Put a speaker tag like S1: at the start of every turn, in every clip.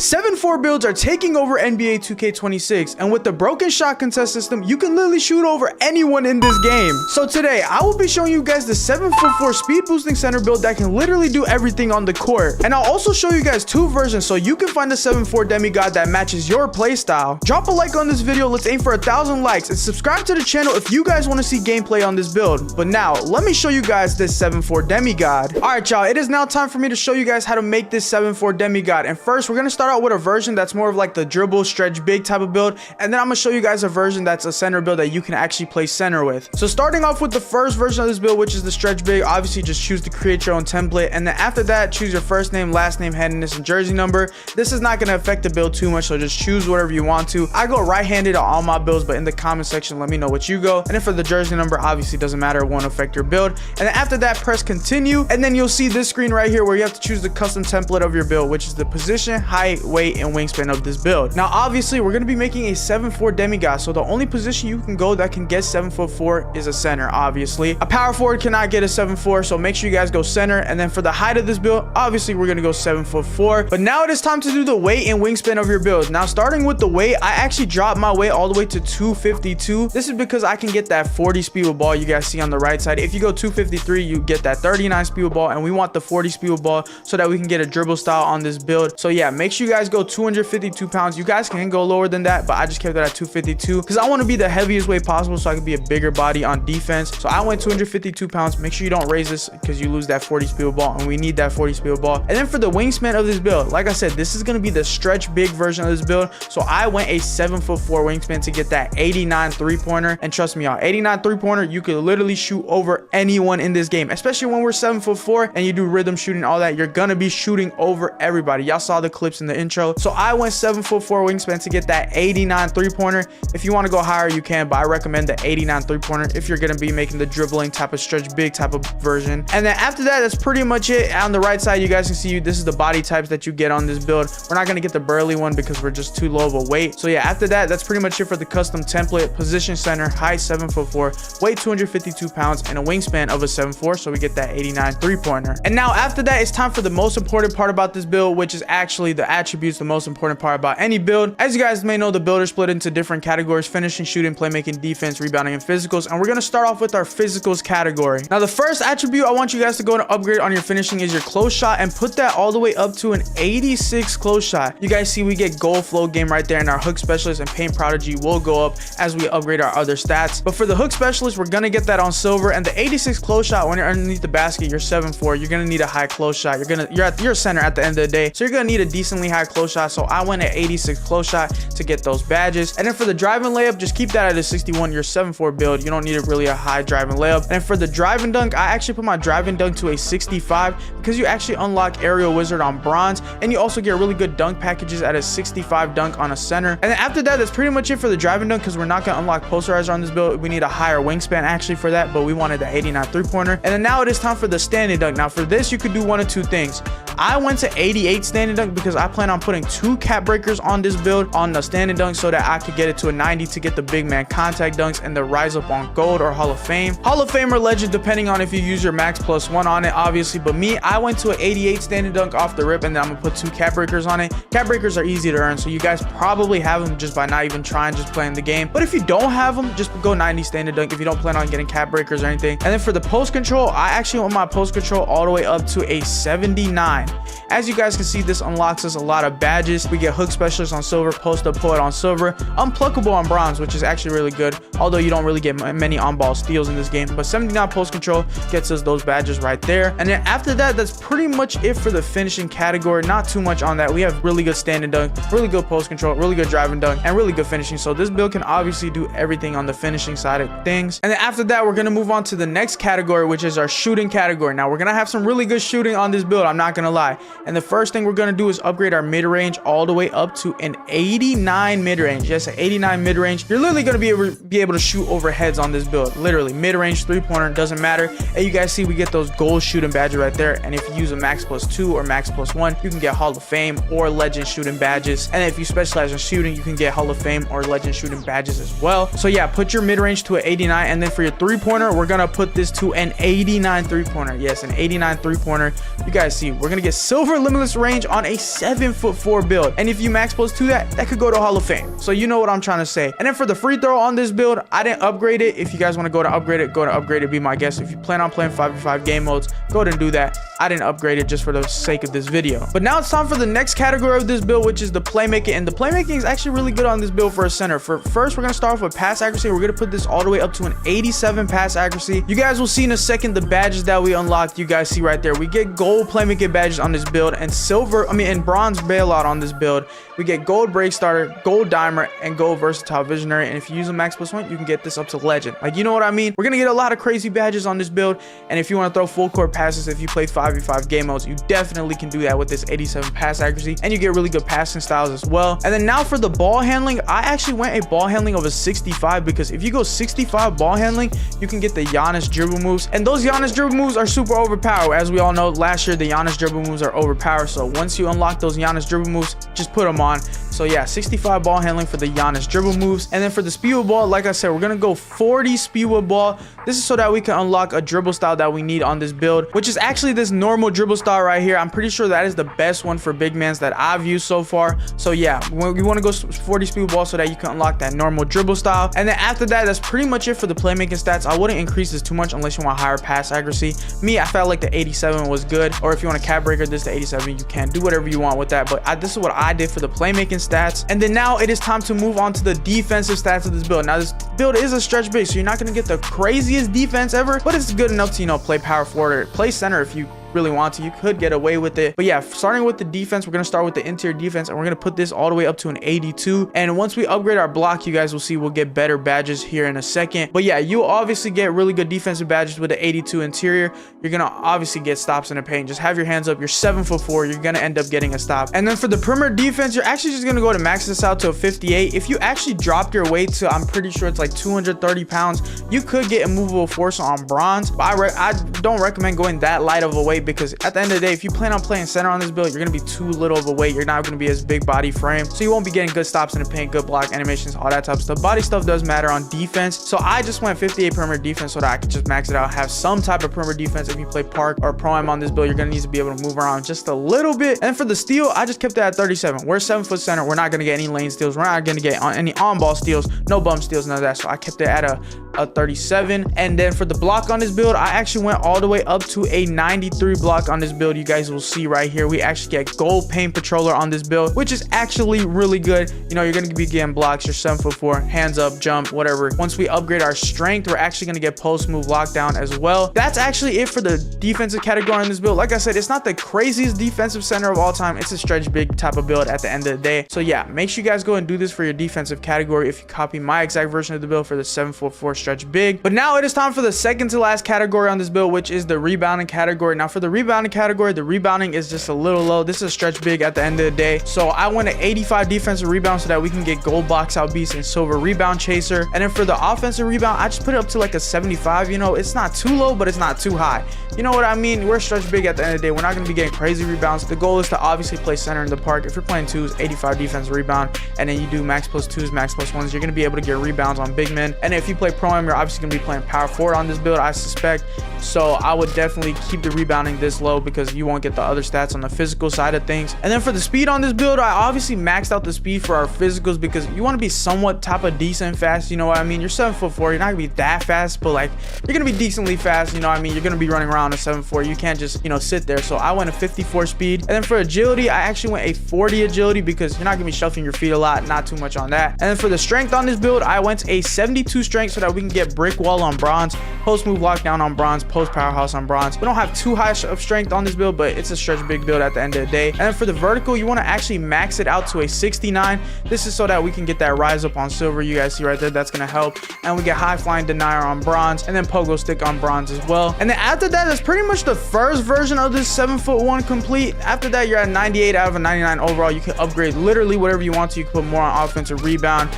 S1: 7-4 builds are taking over NBA 2K26, and with the broken shot contest system, you can literally shoot over anyone in this game. So today, I will be showing you guys the 7-4 speed boosting center build that can literally do everything on the court. And I'll also show you guys two versions so you can find the 7-4 demigod that matches your playstyle. Drop a like on this video, let's aim for 1,000 likes, and subscribe to the channel if you guys want to see gameplay on this build. But now, let me show you guys this 7-4 demigod. Alright y'all, it is now time for me to show you guys how to make this 7-4 demigod. And first, we're going to start out with a version that's more of like the dribble, stretch big type of build. And then I'm going to show you guys a version that's a center build that you can actually play center with. So starting off with the first version of this build, which is the stretch big, obviously just choose to create your own template. And then after that, choose your first name, last name, handedness, and jersey number. This is not going to affect the build too much, so just choose whatever you want to. I go right-handed on all my builds, but in the comment section, let me know what you go. And then for the jersey number, obviously doesn't matter, it won't affect your build. And then after that, press continue. And then you'll see this screen right here where you have to choose the custom template of your build, which is the position, height, weight, and wingspan of this build. Now, obviously, we're going to be making a 7-4 demigod, so the only position you can go that can get 7'4" is a center, obviously. A power forward cannot get a 7'4", so make sure you guys go center. And then for the height of this build, obviously, we're going to go 7'4". But now it is time to do the weight and wingspan of your build. Now, starting with the weight, I actually dropped my weight all the way to 252. This is because I can get that 40 speed with ball you guys see on the right side. If you go 253, you get that 39 speed with ball, and we want the 40 speed with ball so that we can get a dribble style on this build. So yeah, make sure you guys go 252 pounds. You guys can go lower than that, but I just kept it at 252 because I want to be the heaviest weight possible so I can be a bigger body on defense. So I went 252 pounds. Make sure you don't raise this because you lose that 40 speed with ball, and we need that 40 speed with ball. And then for the wingspan of this build, like I said, this is going to be the stretch big version of this build. So I went a 7'4" wingspan to get that 89 3-pointer. And trust me, y'all, 89 3-pointer, you could literally shoot over anyone in this game, especially when we're 7'4" and you do rhythm shooting, all that. You're gonna be shooting over everybody. Y'all saw the clips in the intro. So I went 7'4" wingspan to get that 89 3-pointer. If you want to go higher, you can, but I recommend the 89 3-pointer if you're gonna be making the dribbling type of stretch big type of version. And then after that, that's pretty much it. On the right side, you guys can see this is the body types that you get on this build. We're not gonna get the burly one because we're just too low of a weight. So yeah, after that, that's pretty much it for the custom template. Position center, height 7'4", weight 252 pounds, and a wingspan of a 7'4", so we get that 89 3-pointer. And now after that, it's time for the most important part about this build, which is actually the attributes, the most important part about any build. As you guys may know, the build is split into different categories: finishing, shooting, playmaking, defense, rebounding, and physicals. And we're gonna start off with our physicals category. Now, the first attribute I want you guys to go and upgrade on your finishing is your close shot, and put that all the way up to an 86 close shot. You guys see we get goal flow game right there, and our hook specialist and paint prodigy will go up as we upgrade our other stats. But for the hook specialist, we're gonna get that on silver. And the 86 close shot, when you're underneath the basket, you're 7'4", you're gonna need a high close shot. You're a center at the end of the day, so you're gonna need a decently high close shot. So I went at 86 close shot to get those badges. And then for the driving layup, just keep that at a 61. You're 7'4" build, you don't need really a high driving layup. And for the driving dunk, I actually put my driving dunk to a 65 because you actually unlock aerial wizard on bronze, and you also get really good dunk packages at a 65 dunk on a center. And then after that, that's pretty much it for the driving dunk because we're not gonna unlock posterizer on this build. We need a higher wingspan actually for that, but we wanted the 89 3-pointer. And then now it is time for the standing dunk. Now for this, you could do one of two things. I went to 88 standing dunk because I plan on putting 2 cap breakers on this build on the standing dunk so that I could get it to a 90 to get the big man contact dunks and the rise up on gold or Hall of Fame. Hall of Fame or legend, depending on if you use your max +1 on it, obviously. But me, I went to an 88 standing dunk off the rip, and then I'm gonna put 2 cap breakers on it. Cap breakers are easy to earn, so you guys probably have them just by not even trying, just playing the game. But if you don't have them, just go 90 standing dunk if you don't plan on getting cap breakers or anything. And then for the post control, I actually want my post control all the way up to a 79. As you guys can see, this unlocks us a lot of badges. We get hook specialist on silver, post up poet on silver, unpluckable on bronze, which is actually really good, although you don't really get many on-ball steals in this game. But 79 post control gets us those badges right there. And then after that, that's pretty much it for the finishing category. Not too much on that. We have really good standing dunk, really good post control, really good driving dunk, and really good finishing. So this build can obviously do everything on the finishing side of things. And then after that, we're gonna move on to the next category, which is our shooting category. Now we're gonna have some really good shooting on this build, I'm not gonna lie. And the first thing we're gonna do is upgrade our mid-range all the way up to an 89 mid-range. Yes, an 89 mid-range. You're literally gonna be able to shoot over heads on this build. Literally, mid-range 3-pointer, doesn't matter. And you guys see we get those gold shooting badges right there. And if you use a max +2 or max +1, you can get Hall of Fame or legend shooting badges. And if you specialize in shooting, you can get Hall of Fame or legend shooting badges as well. So yeah, put your mid-range to an 89. And then for your 3-pointer, we're gonna put this to an 89 3-pointer. Yes, an 89 3-pointer. You guys see, we're gonna get silver limitless range on a 7'4" build. And if you max plus 2 that could go to Hall of Fame. So you know what I'm trying to say. And then for the free throw on this build, I didn't upgrade it. If you guys want to go to upgrade it, be my guest. If you plan on playing 5v5 game modes, go ahead and do that. I didn't upgrade it just for the sake of this video. But now it's time for the next category of this build, which is the playmaking. And the playmaking is actually really good on this build for a center. First, we're gonna start off with pass accuracy. We're gonna put this all the way up to an 87 pass accuracy. You guys will see in a second the badges that we unlocked. You guys see right there, we get gold playmaking badges on this build and and bronze bailout on this build. We get gold break starter, gold dimer, and gold versatile visionary. And if you use a max plus 1, you can get this up to legend. Like, you know what I mean? We're gonna get a lot of crazy badges on this build. And if you want to throw full court passes, if you play 5v5 game modes, you definitely can do that with this 87 pass accuracy, and you get really good passing styles as well. And then now for the ball handling, I actually went a ball handling of a 65, because if you go 65 ball handling, you can get the Giannis dribble moves, and those Giannis dribble moves are super overpowered. As we all know, last year the Giannis dribble moves are overpowered, so once you unlock those Giannis dribble moves, just put them on. So yeah, 65 ball handling for the Giannis dribble moves. And then for the speed with ball, like I said, we're gonna go 40 speed with ball. This is so that we can unlock a dribble style that we need on this build, which is actually this normal dribble style right here. I'm pretty sure that is the best one for big mans that I've used so far. So yeah, we want to go 40 speed with ball so that you can unlock that normal dribble style. And then after that, that's pretty much it for the playmaking stats. I wouldn't increase this too much unless you want higher pass accuracy. Me, I felt like the 87 was good, or if you want to cap breaker this to 87, you can do whatever you want with that. But this is what I did for the playmaking stats. And then now it is time to move on to the defensive stats of this build. Now this build is a stretch big, so you're not going to get the craziest defense ever, but it's good enough to, you know, play power forward or play center if you really want to. You could get away with it. But yeah, starting with the defense, we're going to start with the interior defense, and we're going to put this all the way up to an 82. And once we upgrade our block, you guys will see we'll get better badges here in a second. But yeah, you obviously get really good defensive badges with the 82 interior. You're going to obviously get stops in the paint. Just have your hands up. You're 7'4". You're going to end up getting a stop. And then for the perimeter defense, you're actually just going to go to max this out to a 58. If you actually dropped your weight to, I'm pretty sure it's like 230 pounds, you could get a movable force on bronze. But I don't recommend going that light of a weight, because at the end of the day, if you plan on playing center on this build, you're going to be too little of a weight. You're not going to be as big body frame, so you won't be getting good stops in the paint, good block animations, all that type of stuff. Body stuff does matter on defense, so I just went 58 perimeter defense so that I could just max it out, have some type of perimeter defense. If you play park or pro-am on this build, you're going to need to be able to move around just a little bit. And for the steal, I just kept that at 37. We're 7-foot center. We're not going to get any lane steals. We're not going to get any on-ball steals, no bump steals, none of that. So I kept it at a 37. And then for the block on this build, I actually went all the way up to a 93 block on this build. You guys will see right here, we actually get gold paint patroller on this build, which is actually really good. You know, you're going to be getting blocks. You're 7'4", hands up, jump, whatever. Once we upgrade our strength, we're actually going to get post move lockdown as well. That's actually it for the defensive category on this build. Like I said, it's not the craziest defensive center of all time. It's a stretch big type of build at the end of the day. So yeah, make sure you guys go and do this for your defensive category if you copy my exact version of the build for the 7'4" stretch big. But now it is time for the second to last category on this build, which is the rebounding category. Now for the rebounding category, the rebounding is just a little low. This is a stretch big at the end of the day, so I went to 85 defensive rebound so that we can get gold box out beast and silver rebound chaser. And then for the offensive rebound, I just put it up to like a 75. You know, it's not too low, but it's not too high. You know what I mean? We're stretch big at the end of the day. We're not going to be getting crazy rebounds. The goal is to obviously play center in the park. If you're playing twos, 85 defensive rebound, and then you do max plus twos, max plus ones, you're going to be able to get rebounds on big men. And if you play pro-am, you're obviously going to be playing power forward on this build, I suspect. So I would definitely keep the rebounding this low, because you won't get the other stats on the physical side of things. And then for the speed on this build, I obviously maxed out the speed for our physicals, because you want to be somewhat type of decent fast. You know what I mean? You're 7'4". You're not gonna be that fast, but like you're gonna be decently fast. You know what I mean? You're gonna be running around a 7'4". You can't just, you know, sit there. So I went a 54 speed. And then for agility, I actually went a 40 agility, because you're not gonna be shuffling your feet a lot, not too much on that. And then for the strength on this build, I went to a 72 strength so that we can get brick wall on bronze, post move lockdown on bronze, post powerhouse on bronze. We don't have too high of strength on this build, but it's a stretch big build at the end of the day. And then for the vertical, you want to actually max it out to a 69. This is so that we can get that rise up on silver. You guys see right there, that's going to help. And we get high flying denier on bronze, and then pogo stick on bronze as well. And then after that, that's pretty much the first version of this 7'1" complete. After that, you're at 98 out of a 99 overall. You can upgrade literally whatever you want to. You can put more on offensive rebound,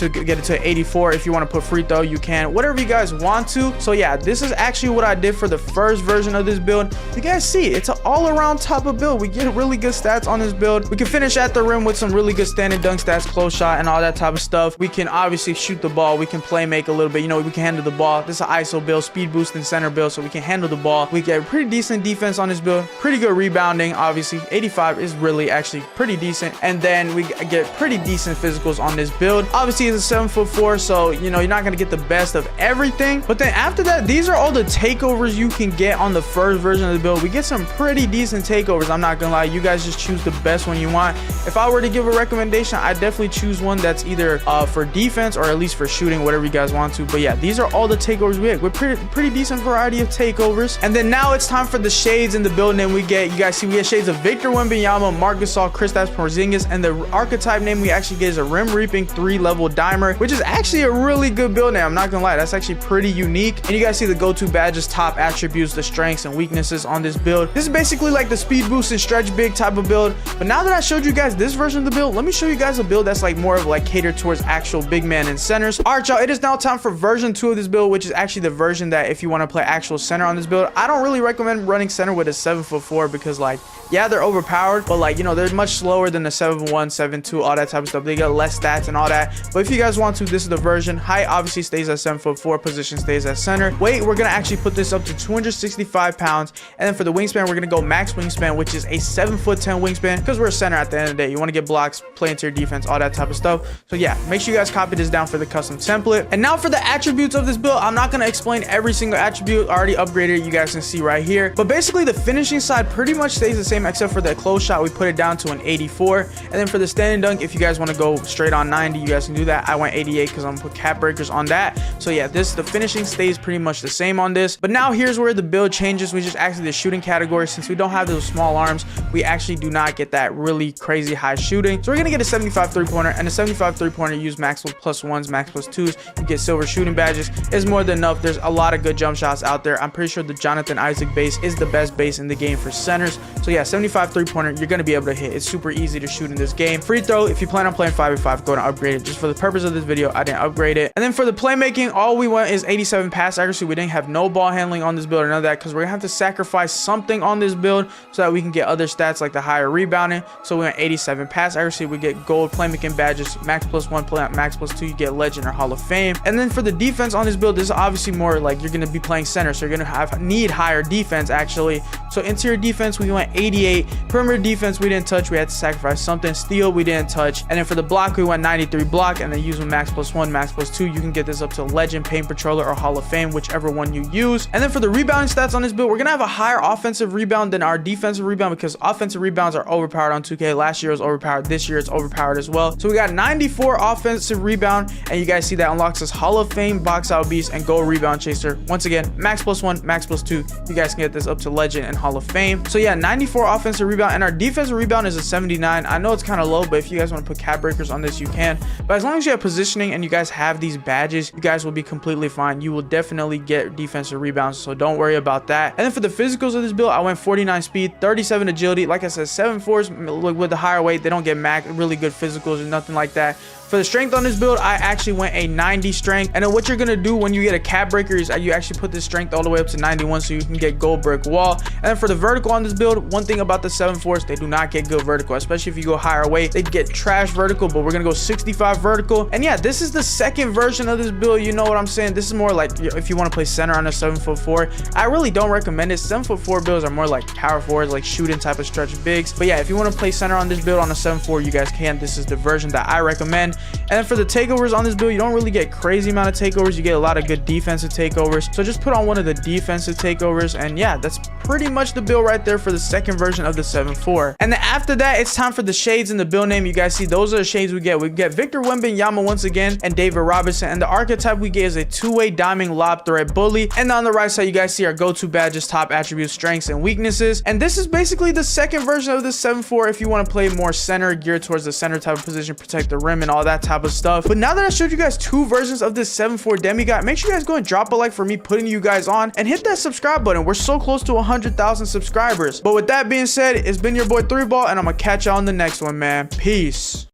S1: to get it to 84. If you want to put free throw, you can, whatever you guys want to. So yeah, this is actually what I did for the first version of this build. You guys see, it's an all-around type of build. We get really good stats on this build. We can finish at the rim with some really good standing dunk stats, close shot, and all that type of stuff. We can obviously shoot the ball. We can play make a little bit. You know, we can handle the ball. This is an ISO build, speed boost and center build, so we can handle the ball. We get pretty decent defense on this build, pretty good rebounding. Obviously 85 is really actually pretty decent, and then we get pretty decent physicals on this build. Obviously it's a 7'4", so you know you're not gonna get the best of everything, but then after that, these are all the takeovers you can get on the first version of the build. We get some pretty decent takeovers. I'm not gonna lie, you guys just choose the best one you want. If I were to give a recommendation, I definitely choose one that's either for defense or at least for shooting, whatever you guys want to. But yeah, these are all the takeovers we get. We're pretty decent variety of takeovers. And then now it's time for the shades in the build name we get. You guys see we get shades of Victor Wembanyama, Marc Gasol, Kristaps Porzingis, and the archetype name we actually get is a rim reaping 3-level dimer, which is actually a really good build name. I'm not gonna lie, that's actually pretty unique. And you guys see the go-to badges, top attributes, the strengths and weaknesses on this build. This is basically like the speed boost and stretch big type of build. But now that I showed you guys this version of the build, let me show you guys a build that's like more of like catered towards actual big man and centers. All right, y'all, it is now time for version 2 of this build, which is actually the version that if you want to play actual center on this build. I don't really recommend running center with a 7'4" because like, yeah, they're overpowered, but like, you know, they're much slower than the 7'1", 7'2", all that type of stuff. They get less stats and all that. But if you guys want to, this is the version. Height obviously stays at 7'4", position stays at center. Weight, we're gonna actually put this up to 265 pounds. And then for the wingspan, we're gonna go max wingspan, which is a 7'10" wingspan, because we're a center at the end of the day. You want to get blocks, play into your defense, all that type of stuff. So yeah, make sure you guys copy this down for the custom template. And now for the attributes of this build, I'm not gonna explain every single attribute. I already upgraded it, you guys can see right here. But basically the finishing side pretty much stays the same, except for the close shot, we put it down to an 84. And then for the standing dunk, if you guys want to go straight on 90, you guys can do that. I went 88 because I'm gonna put cap breakers on that. So yeah, the finishing stays pretty much the same on this. But now here's where the build changes. We just actually the shooting category, since we don't have those small arms, we actually do not get that really crazy high shooting. So we're gonna get a 75 3-pointer, and a 75 3-pointer, use max +1s, max +2s, you get silver shooting badges. Is more than enough. There's a lot of good jump shots out there. I'm pretty sure the Jonathan Isaac base is the best base in the game for centers. So yeah, 75 3-pointer, you're gonna be able to hit. It's super easy to shoot in this game. Free throw, if you plan on playing 5v5, go to upgrade it. Just for the purpose of this video, I didn't upgrade it. And then for the playmaking, all we want is 87 pass accuracy. We didn't have no ball handling on this build or none of that, because we're gonna have to sacrifice something on this build so that we can get other stats like the higher rebounding. So we went 87 pass accuracy. We get gold playmaking badges, max +1, play max +2, you get legend or Hall of Fame. And then for the defense on this build, this is obviously more like you're gonna be playing center, so you're gonna need higher defense actually. So interior defense, we went 88. Perimeter defense, we didn't touch. We had to sacrifice something. Steal, we didn't touch. And then for the block, we went 93 block, and then using max +1, max +2, you can get this up to legend, paint patroller, or Hall of Fame, whichever one you use. And then for the rebounding stats on this build, we're gonna have a higher offensive rebound than our defensive rebound, because offensive rebounds are overpowered on 2K. Last year it was overpowered. This year it's overpowered as well. So we got 94 offensive rebound, and you guys see that unlocks us Hall of Fame, box out beast, and gold rebound chaser. Once again, max +1, max +2, you guys can get this up to legend and Hall of Fame. So yeah, 94 offensive rebound, and our defensive rebound is a 79. I know it's kind of low, but if you guys want to put cap breakers on this, you can. But as long as you have positioning and you guys have these badges, you guys will be completely fine. You will definitely get defensive rebounds, so don't worry about that. And then for the physicals of this build, I went 49 speed, 37 agility. Like I said, 7'4s with the higher weight, they don't get really good physicals or nothing like that. For the strength on this build, I actually went a 90 strength. And then what you're gonna do when you get a cap breaker is you actually put this strength all the way up to 91, so you can get gold brick wall. And then for the vertical on this build, one thing about the 7'4s, they do not get good vertical, especially if you go higher weight. They get trash vertical, but we're gonna go 65 vertical. And yeah, this is the second version of this build. You know what I'm saying? This is more like if you want to play center on a 7'4". I really don't recommend it. 7'4" builds are more like power forwards, like shooting type of stretch bigs. But yeah, if you want to play center on this build on a 7'4", you guys can. This is the version that I recommend. And then for the takeovers on this build, you don't really get crazy amount of takeovers. You get a lot of good defensive takeovers. So just put on one of the defensive takeovers, and yeah, that's pretty much the build right there for the second version of the 7'4". And then after that, it's time for the shades in the build name. You guys see those are the shades we get. We get Victor Wembanyama once again, and David Robinson. And the archetype we get is a two-way diamond lob threat bully. And on the right side, you guys see our go-to badges, top attributes, strengths, and weaknesses. And this is basically the second version of the 7'4" if you want to play more center, geared towards the center type of position, protect the rim and all that type of stuff. But now that I showed you guys two versions of this 7'4" demigod, make sure you guys go and drop a like for me putting you guys on, and hit that subscribe button. We're so close to 100,000 subscribers. But with that being said, it's been your boy 3Ball, and I'm gonna catch y'all on the next one, man. Peace.